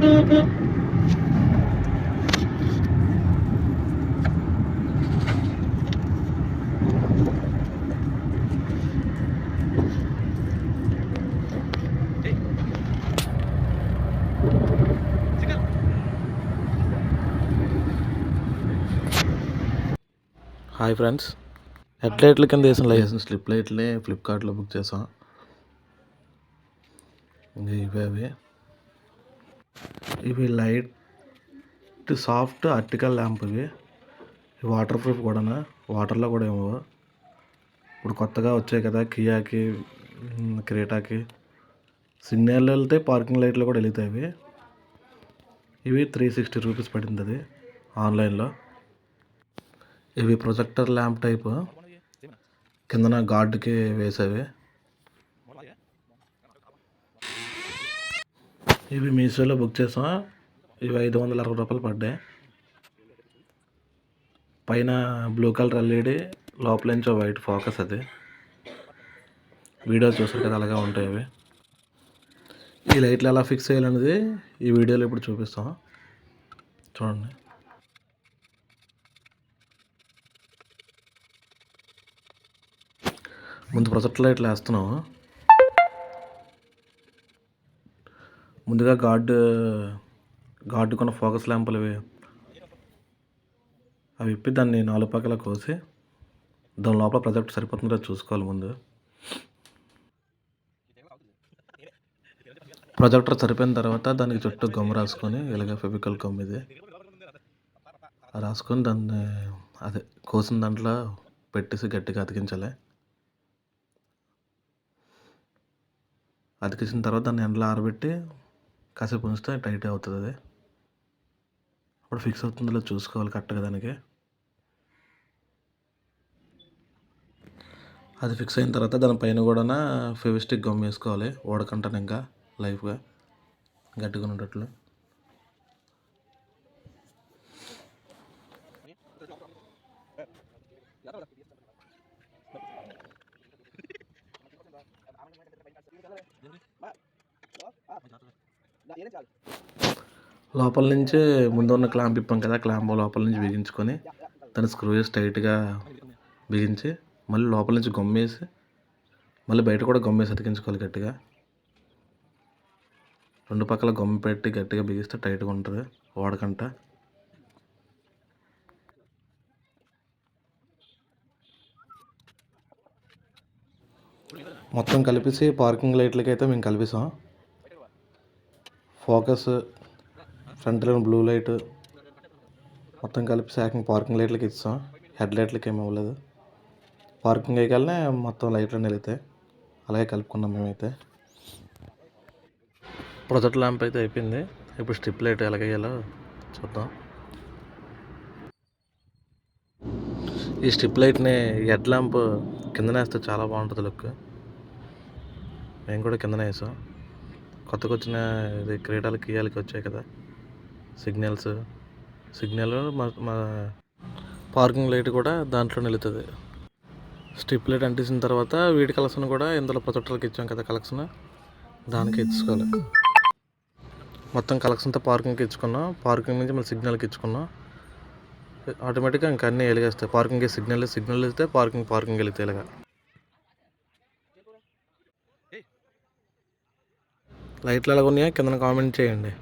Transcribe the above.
Hi friends, హెడ్లైట్ల కింద వేసిన slip లైట్లే ఫ్లిప్కార్ట్లో బుక్ చేసాం. ఇవి లైట్ సాఫ్ట్ ఆర్టికల్ ల్యాంప్. ఇవి వాటర్ ప్రూఫ్ కూడా, వాటర్లో కూడా ఏమో ఇప్పుడు కొత్తగా వచ్చాయి కదా కియాకి, క్రేటాకి. సిగ్నల్ వెళ్తే పార్కింగ్ లైట్లు కూడా వెళుతాయి. ఇవి 360 రూపీస్ పడింది అది ఆన్లైన్లో. ఇవి ప్రొజెక్టర్ ల్యాంప్ టైప్, కిందన గార్డుకి వేసేవి. ఇవి మీషోలో బుక్ చేసాం. ఇవి 560 రూపాయలు పడ్డాయి. పైన బ్లూ కలర్ ఎల్ఈడి, లోపల నుంచి వైట్ ఫోకస్. అది వీడియో చూసారు కదా, అలాగే ఉంటాయి ఇవి. ఈ లైట్లు ఎలా ఫిక్స్ చేయాలనేది ఈ వీడియోలో ఇప్పుడు చూపిస్తాం, చూడండి. ముందు ప్రొజెక్టర్ లైట్లు వేస్తున్నాము. ముందుగా గార్డుకున్న ఫోకస్ ల్యాంపులు అవి ఇప్పి దాన్ని 4 పక్కల కోసి దాని లోపల ప్రొజెక్ట్ సరిపోతుందో చూసుకోవాలి. ముందు ప్రొజెక్టర్ సరిపోయిన తర్వాత దానికి చుట్టూ గమ్ రాసుకొని, ఇలాగ ఫెవికల్ గమ్ ఇది రాసుకొని దాన్ని అదే కోసిన దాంట్లో పెట్టేసి గట్టిగా అతికించాలి. అతికించిన తర్వాత దాన్ని ఎండలో ఆరబెట్టి కాసేపు ఉంచితే టైట్ అవుతుంది. అది అప్పుడు ఫిక్స్ అవుతుందో చూసుకోవాలి కరెక్ట్గా. దానికి అది ఫిక్స్ అయిన తర్వాత దానిపైన కూడా ఫెవిస్టిక్ గమ్ వేసుకోవాలి, ఓడకంటాను ఇంకా లైఫ్గా గట్టిగా ఉండేటట్లు. లోపల నుంచి ముందు ఉన్న క్లాంప్ ఇప్పాం కదా, క్లాంప్ లోపల నుంచి బిగించుకొని దాన్ని స్క్రూ వేసి టైట్గా బిగించి, మళ్ళీ లోపల నుంచి గమ్మేసి, మళ్ళీ బయట కూడా గమ్మేసి అతికించుకోవాలి గట్టిగా. 2 పక్కల గమ్ము పెట్టి గట్టిగా బిగిస్తే టైట్గా ఉంటుంది, వాడకంట. మొత్తం కలిపేసి పార్కింగ్ లైట్లకి అయితే మేము కలిపిస్తాం. Focus, front line blue light మొత్తం కలిపి శాకింగ్ పార్కింగ్ లైట్లకి ఇస్తాం. హెడ్ లైట్లకి ఏమి ఇవ్వలేదు. పార్కింగ్ అయ్యకల్నే మొత్తం లైట్లు వెళ్తాయి. అలాగే కలుపుకున్నాం మేమైతే. ప్రొజెక్ట్ ల్యాంప్ అయితే అయిపోయింది. ఇప్పుడు స్ట్రిప్ లైట్ ఎలాగయ్యాలో చూద్దాం. ఈ స్ట్రిప్ లైట్ని హెడ్ ల్యాంప్ కిందనే వేస్తే చాలా బాగుంటుంది లుక్. మేము కూడా కిందనే వేసాం. కొత్తగా వచ్చిన ఇది క్రీడాలకి కియాలకి వచ్చాయి కదా సిగ్నల్ మా పార్కింగ్ లైట్ కూడా దాంట్లో నిలుతుంది. స్ట్రిప్ లైట్ అంటించిన తర్వాత వీటి కలెక్షన్ కూడా ఇందులో ప్రొజెక్టర్కి ఇచ్చాం కదా, కలెక్షన్ దానికి ఇచ్చుకోవాలి. మొత్తం కలెక్షన్తో పార్కింగ్కి ఇచ్చుకున్నాం. పార్కింగ్ నుంచి మళ్ళీ సిగ్నల్కి ఇచ్చుకున్నాం. ఆటోమేటిక్గా ఇంకా అన్నీ వెలిగేస్తాయి. పార్కింగ్ సిగ్నల్ వెళ్తే పార్కింగ్ వెళ్తే ఇలాగా. లైట్లు ఎలాగ ఉన్నాయో కింద కామెంట్ చేయండి.